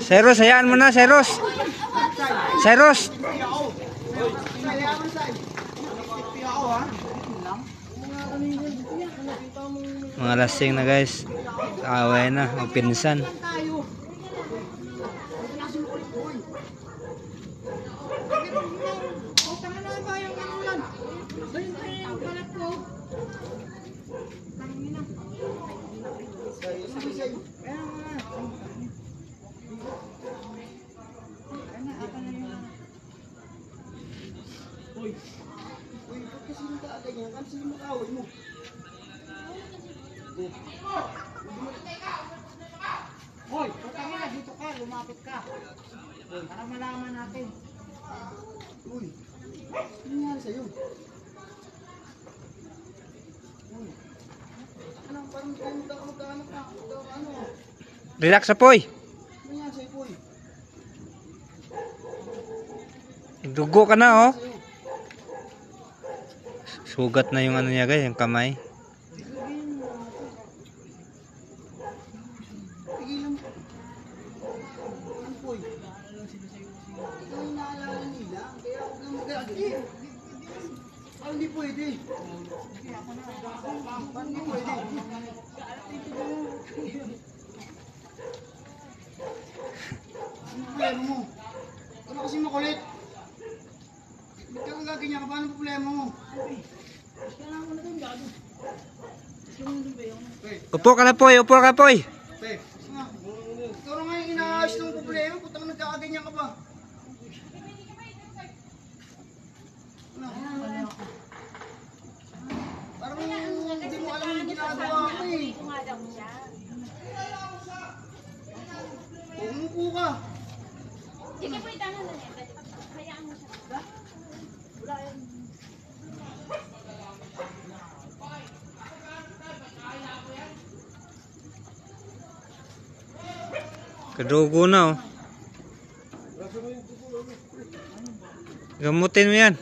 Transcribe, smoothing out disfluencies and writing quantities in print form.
Cyrus, hayaan mo na, Cyrus. Cyrus. Mga lasing na guys. Away na, magpinsan. Hoy, putangin na dito ka, lumapit ka. Para malaman natin. Uy, ano nangyari sa'yo? Uy, ano, parang magkaanak ka. Ano? Relax sa poy. Ano nangyari sa'yo, Poy? Dugo ka na oh. Sugat na yung ano niya guys, yung kamay. Tigilan mo. Ano, Poy? Ikaw yung naalala nila, kaya huwag lang mag-agad. Ah, hindi pwede. Hindi pwede. Ano problema mo? Ano kasi makulit? Ba't ka gaganyan ka? Paano problema mo? Upo ka na poy, upo ka poy. Te, ikaw na nga yung inaayos ng problema. Puta ka nagkakaganyan ka ba? Ano? Parang hindi mo alam yung ginagawa ko eh. Umupo ka. Sige po, itanong na niya. Hayaan mo siya. Wala yan. Kadugo na oh. Gamutin mo yan.